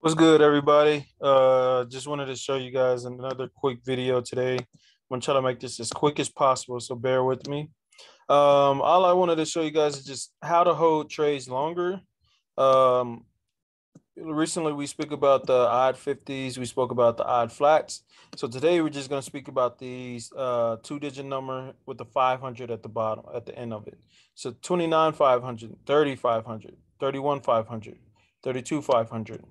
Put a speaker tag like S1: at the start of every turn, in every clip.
S1: What's good, everybody? Just wanted to show you guys another quick video today. I'm gonna try to make this as quick as possible, so bear with me. All I wanted to show you guys is just how to hold trades longer. Um, Recently we speak about the odd 50s, we spoke about the odd flats. So today we're just gonna speak about these two-digit number with the 500 at the bottom, at the end of it. So 29 500, 30 500, 31 500, 32 500.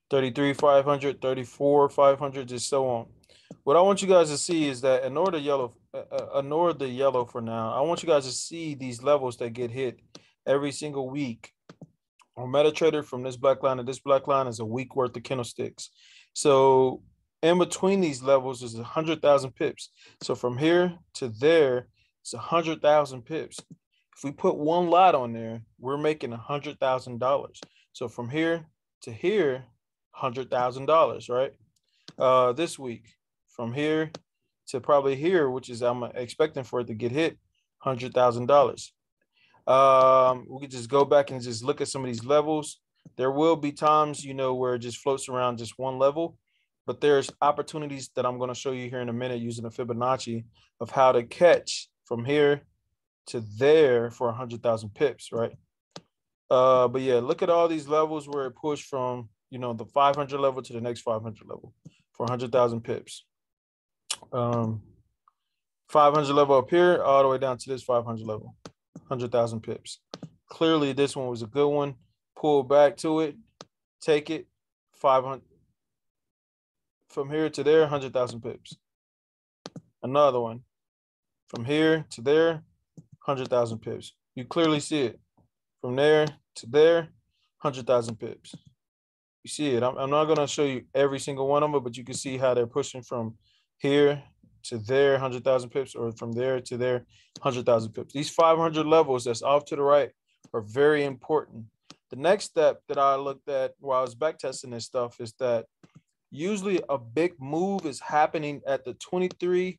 S1: 33 500, 34 500, just so on. What I want you guys to see is that ignore the yellow for now. I want you guys to see these levels that get hit every single week on MetaTrader. From this black line to this black line is a week worth of candlesticks. So in between these levels is 100,000 pips. So from here to there, it's 100,000 pips. If we put one lot on there, we're making $100,000. So from here to here, $100,000, right? This week, from here to probably here, which is I'm expecting for it to get hit, $100,000. We could just go back and just look at some of these levels. There will be times, where it just floats around just one level, but there's opportunities that I'm going to show you here in a minute using a Fibonacci of how to catch from here to there for 100,000 pips, right? But yeah, look at all these levels where it pushed from, the 500 level to the next 500 level for 100,000 pips. 500 level up here, all the way down to this 500 level, 100,000 pips. Clearly, this one was a good one. Pull back to it, take it, 500. From here to there, 100,000 pips. Another one. From here to there, 100,000 pips. You clearly see it. From there to there, 100,000 pips. You see it. I'm not going to show you every single one of them, but you can see how they're pushing from here to there, 100,000 pips, or from there to there, 100,000 pips. These 500 levels that's off to the right are very important. The next step that I looked at while I was backtesting this stuff is that usually a big move is happening at the 23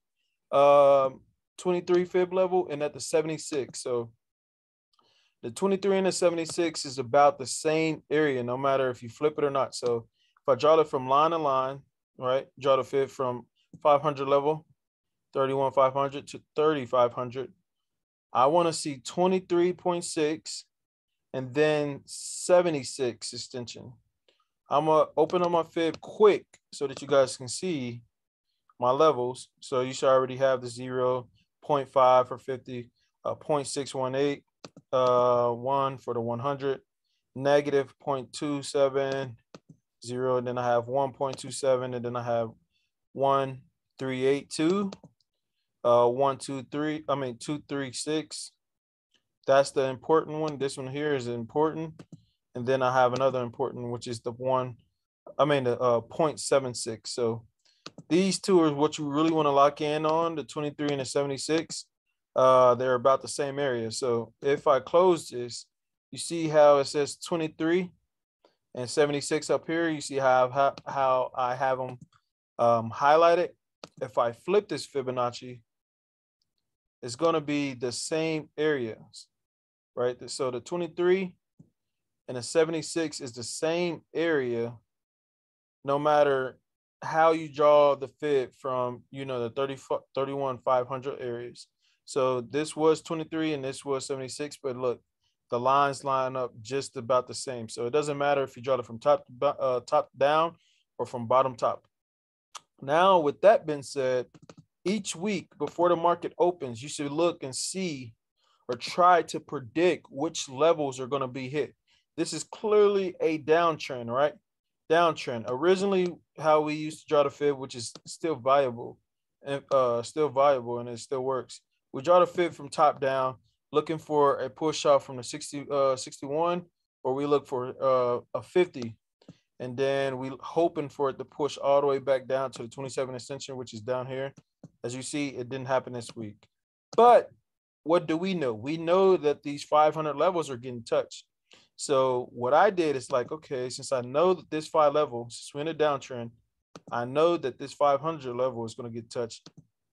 S1: fib level and at the 76. So the 23 and the 76 is about the same area, no matter if you flip it or not. So if I draw it from line to line, right, draw the fib from 500 level, 31 500 to 30 500, I want to see 23.6 and then 76 extension. I'm going to open up my fib quick so that you guys can see my levels. So you should already have the 0, 0.5 for 50, 0.618, 1 for the 100, negative 0.270, and then I have 1.27, and then I have 1.382, 236. That's the important one. This one here is important. And then I have another important, which is the 0.76. So these two are what you really want to lock in on, the 23 and the 76. They're about the same area. So if I close this, you see how it says 23 and 76 up here. You see how I have them highlighted. If I flip this Fibonacci, it's going to be the same areas, right? So the 23 and the 76 is the same area, no matter how you draw the fib from, the 31 500 areas. So this was 23 and this was 76, but look, the lines line up just about the same. So it doesn't matter if you draw it from top down or from bottom top. Now, with that being said, each week before the market opens, you should look and see or try to predict which levels are going to be hit. This is clearly a downtrend, right? Downtrend. Originally, how we used to draw the fib, which is still viable, and it still works. We draw the fib from top down, looking for a push off from the 61, or we look for a 50, and then we hoping for it to push all the way back down to the 27 extension, which is down here. As you see, it didn't happen this week. But what do we know? We know that these 500 levels are getting touched. So what I did is like, okay, since I know that this 5 level, since we're in a downtrend, I know that this 500 level is going to get touched.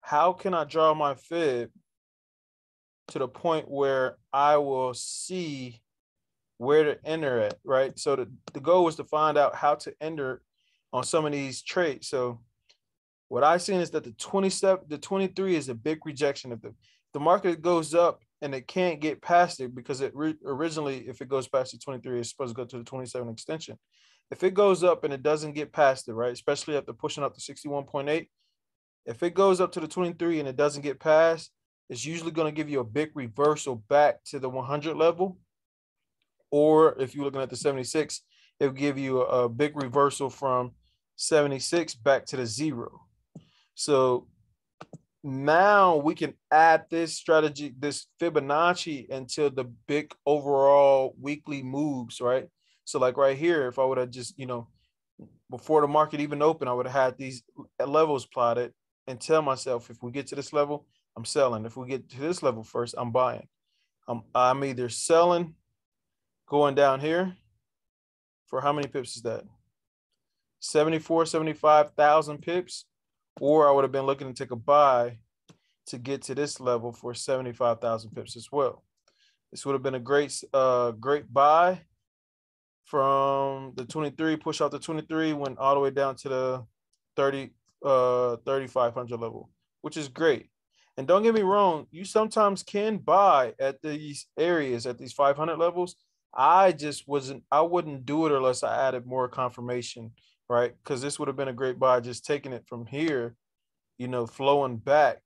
S1: How can I draw my fib to the point where I will see where to enter at, right? So the goal was to find out how to enter on some of these trades. So what I've seen is that the 23 is a big rejection. If the market goes up and it can't get past it, because it originally, if it goes past the 23, it's supposed to go to the 27 extension. If it goes up and it doesn't get past it, right, especially after pushing up to 61.8, if it goes up to the 23 and it doesn't get past, it's usually going to give you a big reversal back to the 100 level. Or if you're looking at the 76, it'll give you a big reversal from 76 back to the 0. So now we can add this strategy, this Fibonacci, into the big overall weekly moves, right? So like right here, if I would have just, before the market even opened, I would have had these levels plotted and tell myself, if we get to this level, I'm selling. If we get to this level first, I'm buying. I'm either selling, going down here for how many pips is that? 75,000 pips, or I would have been looking to take a buy to get to this level for 75,000 pips as well. This would have been a great buy from the 23, push out the 23, went all the way down to the 3,500 level, which is great. And don't get me wrong, you sometimes can buy at these areas, at these 500 levels. I wouldn't do it unless I added more confirmation, right? Because this would have been a great buy, just taking it from here, flowing back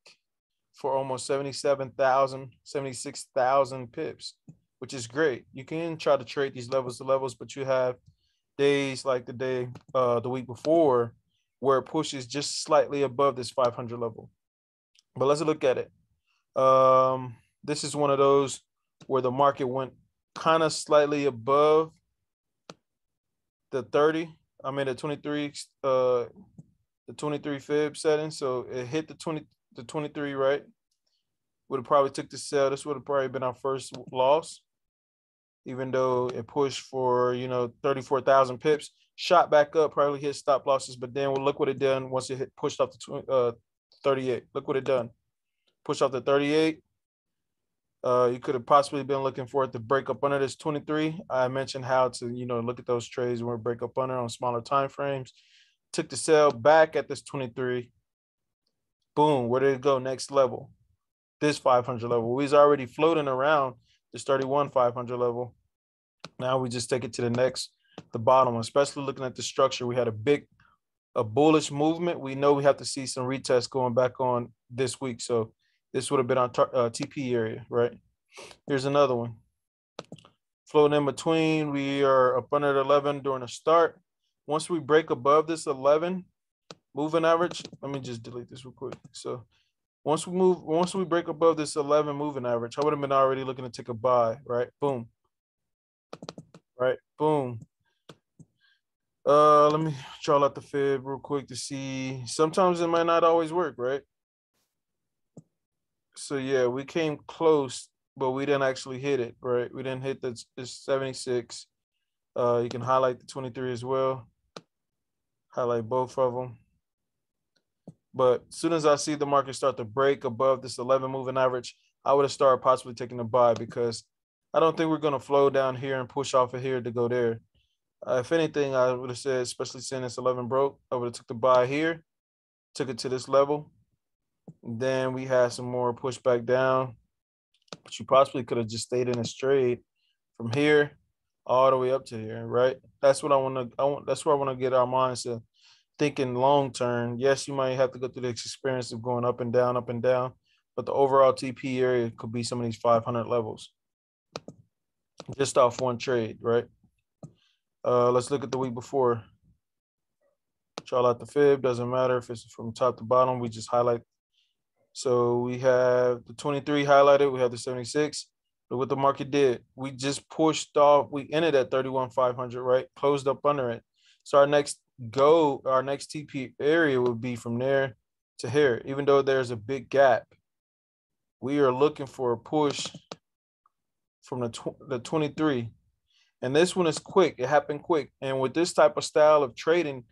S1: for almost 77,000, 76,000 pips, which is great. You can try to trade these levels to levels, but you have days like the week before, where it pushes just slightly above this 500 level. But let's look at it. This is one of those where the market went kind of slightly above the 30. I mean the 23 fib setting. So it hit the 23, right? Would have probably took the sell. This would have probably been our first loss, even though it pushed for 34,000 pips, shot back up, probably hit stop losses. But then look what it done once it pushed off the 38. Look what it done. Pushed off the 38. You could have possibly been looking for it to break up under this 23. I mentioned how to look at those trades where it break up under on smaller time frames. Took the sell back at this 23. Boom, where did it go? Next level, this 500 level. We was already floating around this 31,500 level. Now we just take it to the bottom, especially looking at the structure. We had a bullish movement. We know we have to see some retests going back on this week. So this would have been on TP area, right? Here's another one. Floating in between, we are up under the 11 during the start. Once we break above this 11 moving average, let me just delete this real quick. So once we break above this 11 moving average, I would have been already looking to take a buy, right? Boom. Right, boom. Let me draw out the fib real quick to see. Sometimes it might not always work, right? So yeah, we came close, but we didn't actually hit it, right? We didn't hit this 76. You can highlight the 23 as well. Highlight both of them. But as soon as I see the market start to break above this 11 moving average, I would have started possibly taking a buy, because I don't think we're going to flow down here and push off of here to go there. If anything, I would have said, especially seeing this 11 broke, I would have took the buy here, took it to this level. Then we had some more pushback down, but you possibly could have just stayed in this trade from here all the way up to here, right? That's what I want to. That's where I want to get our mindset thinking long term. Yes, you might have to go through the experience of going up and down, but the overall TP area could be some of these 500 levels just off one trade, right? Let's look at the week before. Draw out the fib. Doesn't matter if it's from top to bottom. We just highlight. So we have the 23 highlighted. We have the 76. Look what the market did. We just pushed off. We ended at 31,500, right? Closed up under it. So our next TP area would be from there to here. Even though there's a big gap, we are looking for a push from the 23. And this one is quick. It happened quick. And with this type of style of trading,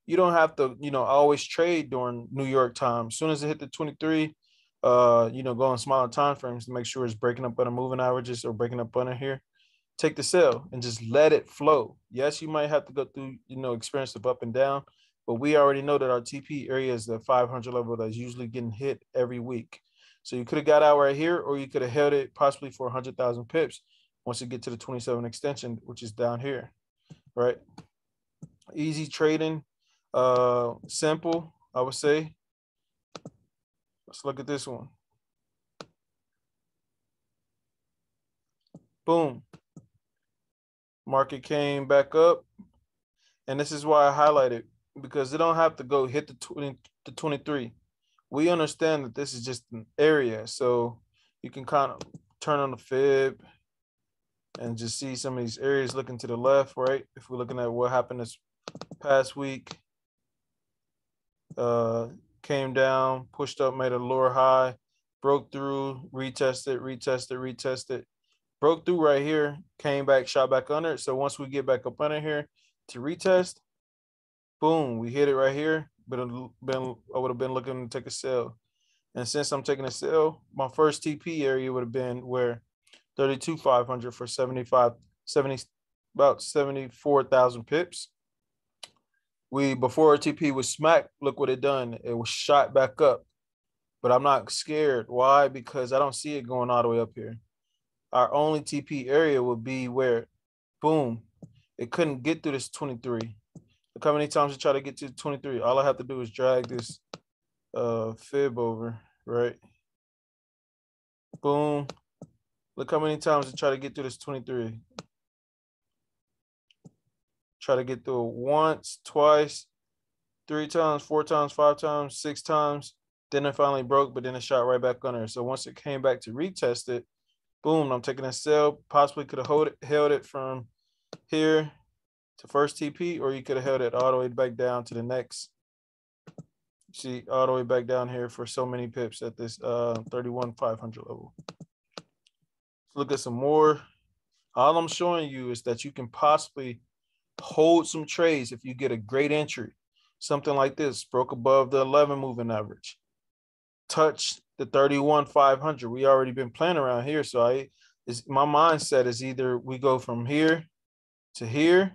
S1: you don't have to, always trade during New York time. As soon as it hit the 23, go on smaller time frames to make sure it's breaking up under moving averages or breaking up under here. take the sell and just let it flow. Yes, you might have to go through, experience of up and down, but we already know that our TP area is the 500 level that's usually getting hit every week. So you could have got out right here, or you could have held it possibly for 100,000 pips once you get to the 27 extension, which is down here, right? Easy trading, simple, I would say. Let's look at this one. Boom. Market came back up. And this is why I highlighted, because they don't have to go hit the 23. We understand that this is just an area. So you can kind of turn on the fib and just see some of these areas looking to the left, right? If we're looking at what happened this past week, came down, pushed up, made a lower high, broke through, retested, broke through right here, came back, shot back under it. So once we get back up under here to retest, boom, we hit it right here. But I would have been looking to take a sell. And since I'm taking a sell, my first TP area would have been where 32,500 for 70, about 74,000 pips. Before TP was smacked, look what it done. It was shot back up. But I'm not scared. Why? Because I don't see it going all the way up here. Our only TP area would be where, boom, it couldn't get through this 23. Look how many times you try to get to 23. All I have to do is drag this fib over, right? Boom. Look how many times you try to get through this 23. Try to get through it once, twice, 3 times, 4 times, 5 times, 6 times. Then it finally broke, but then it shot right back under. So once it came back to retest it, boom, I'm taking a sell. Possibly could have held it from here to first TP, or you could have held it all the way back down to the next. See, all the way back down here for so many pips at this 31,500 level. Let's look at some more. All I'm showing you is that you can possibly hold some trades if you get a great entry. Something like this, broke above the 11 moving average. Touch the 31,500. We already been playing around here. So my mindset is either we go from here to here,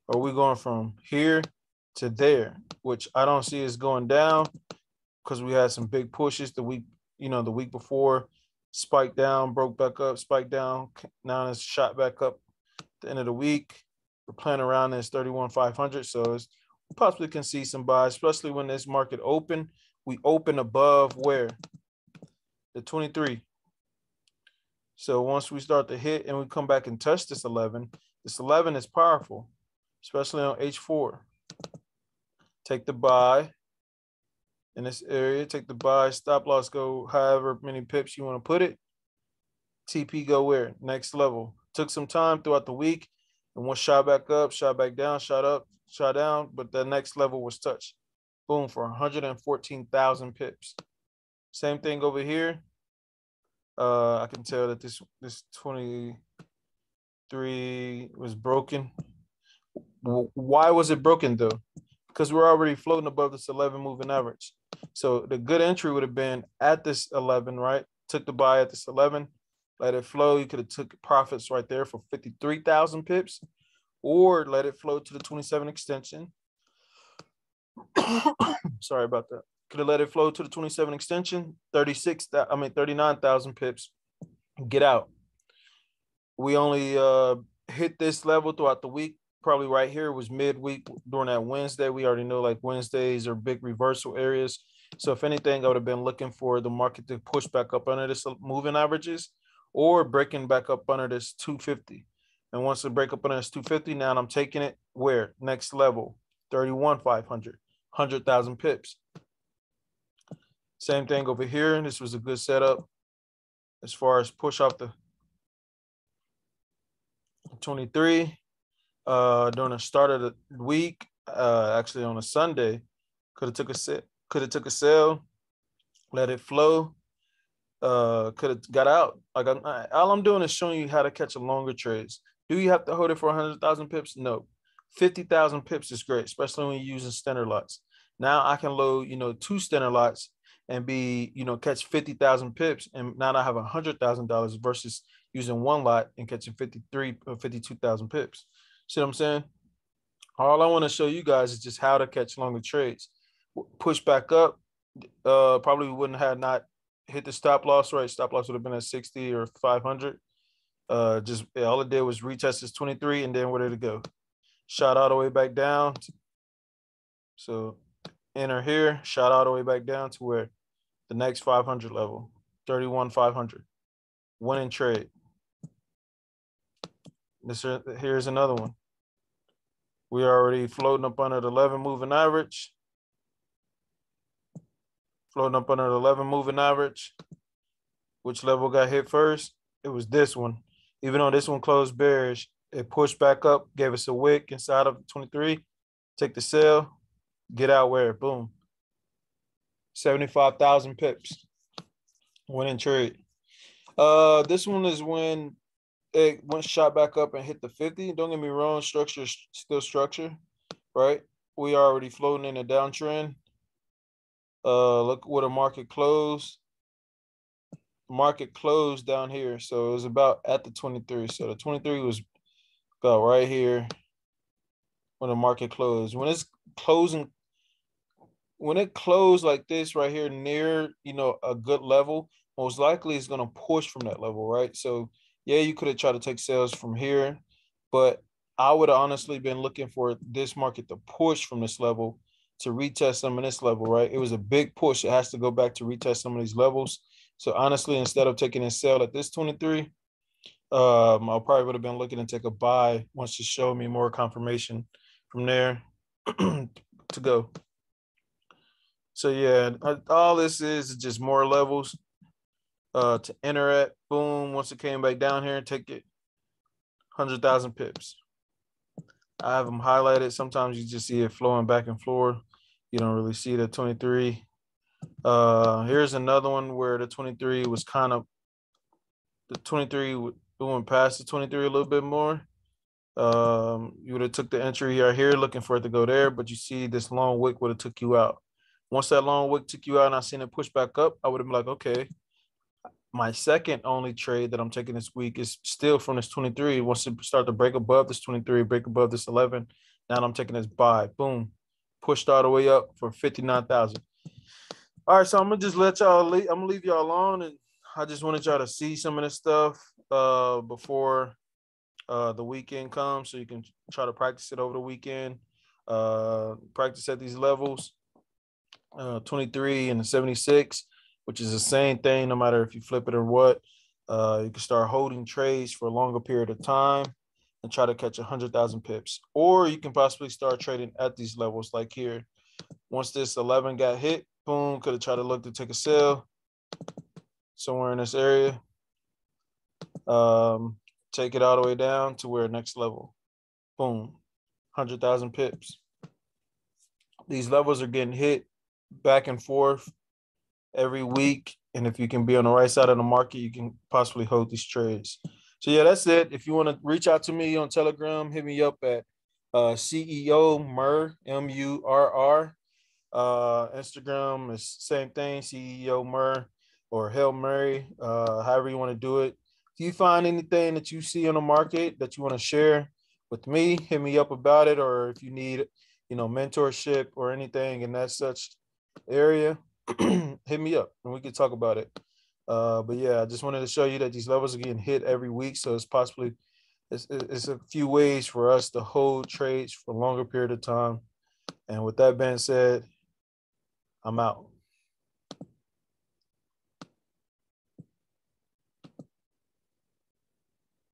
S1: or we going from here to there, which I don't see is going down because we had some big pushes the week before, spiked down, broke back up, spiked down. Now it's shot back up at the end of the week. We're playing around this 31,500. So we possibly can see some buys, especially when this market open. We open above where? The 23. So once we start to hit and we come back and touch this 11 is powerful, especially on H4. Take the buy in this area, take the buy, stop loss go however many pips you want to put it. TP go where? Next level. Took some time throughout the week, and once shot back up, shot back down, shot up, shot down, but the next level was touched. Boom, for 114,000 pips. Same thing over here. I can tell that this 23 was broken. Why was it broken though? Because we're already floating above this 11 moving average. So the good entry would have been at this 11, right? Took the buy at this 11, let it flow. You could have took profits right there for 53,000 pips, or let it flow to the 27 extension. Sorry about that. Could have let it flow to the 27 extension, 39,000 pips, get out. We only hit this level throughout the week. Probably right here was midweek during that Wednesday. We already know like Wednesdays are big reversal areas. So if anything, I would have been looking for the market to push back up under this moving averages, or breaking back up under this 250. And once it break up under this 250, now I'm taking it where? Next level, 31,500, 100,000 pips. Same thing over here. This was a good setup as far as push off the 23 during the start of the week. Actually on a Sunday, could have took a sell, let it flow. Could have got out. Like all I'm doing is showing you how to catch a longer trades. Do you have to hold it for 100,000 pips? No. 50,000 pips is great, especially when you're using standard lots. Now I can load, 2 standard lots and be, catch 50,000 pips, and now I have $100,000 versus using one lot and catching 53 or 52,000 pips. See what I'm saying? All I want to show you guys is just how to catch longer trades. Push back up, probably wouldn't have not hit the stop loss, right? Stop loss would have been at 60 or 500. Just all it did was retest this 23, and then where did it go? Shot all the way back down. So enter here, shot all the way back down to where the next 500 level, 31,500. Winning trade. Here's another one. We are already floating up under the 11 moving average. Floating up under the 11 moving average. Which level got hit first? It was this one. Even though this one closed bearish, it pushed back up, gave us a wick inside of 23. Take the sell, get out where? Boom. 75,000 pips. Winning trade. This one is when it went shot back up and hit the 50. Don't get me wrong, structure is still structure, right? We are already floating in a downtrend. Look where the market closed. Market closed down here, so it was about at the 23. So the 23 was about right here when the market closed. When it's closing, when it closed like this right here near, a good level, most likely it's going to push from that level, right? So yeah, you could have tried to take sales from here, but I would have honestly been looking for this market to push from this level to retest some of this level, right? It was a big push. It has to go back to retest some of these levels. So honestly, instead of taking a sell at this 23, I probably would have been looking to take a buy once you show me more confirmation from there to go. So yeah, all this is just more levels to enter at. Boom, once it came back down here and take it, 100,000 pips. I have them highlighted. Sometimes you just see it flowing back and forth. You don't really see the 23. Here's another one where the 23 was kind of, the 23 went past the 23 a little bit more. You would have took the entry right here looking for it to go there, but you see this long wick would have took you out. Once that long wick took you out and I seen it push back up, I would have been like, okay, my second only trade that I'm taking this week is still from this 23. Once it start to break above this 23, break above this 11, now I'm taking this buy. Boom. Pushed all the way up for 59,000. All right, so I'm gonna just let y'all. I'm gonna leave y'all alone, and I just wanted y'all to see some of this stuff before the weekend comes, so you can try to practice it over the weekend. Practice at these levels, 23 and the 76, which is the same thing. No matter if you flip it or what, you can start holding trades for a longer period of time and try to catch 100,000 pips, or you can possibly start trading at these levels, like here. Once this 11 got hit, boom, could have tried to look to take a sell somewhere in this area. Take it all the way down to where next level. Boom, 100,000 pips. These levels are getting hit back and forth every week. And if you can be on the right side of the market, you can possibly hold these trades. So yeah, that's it. If you want to reach out to me on Telegram, hit me up at CEO Murr, M-U-R-R. Instagram is same thing, CEO Murr or Hail Mary, however you want to do it. If you find anything that you see on the market that you want to share with me, hit me up about it. Or if you need, mentorship or anything in that such area, hit me up and we can talk about it. But yeah, I just wanted to show you that these levels are getting hit every week. So it's possibly, it's a few ways for us to hold trades for a longer period of time. And with that being said, I'm out.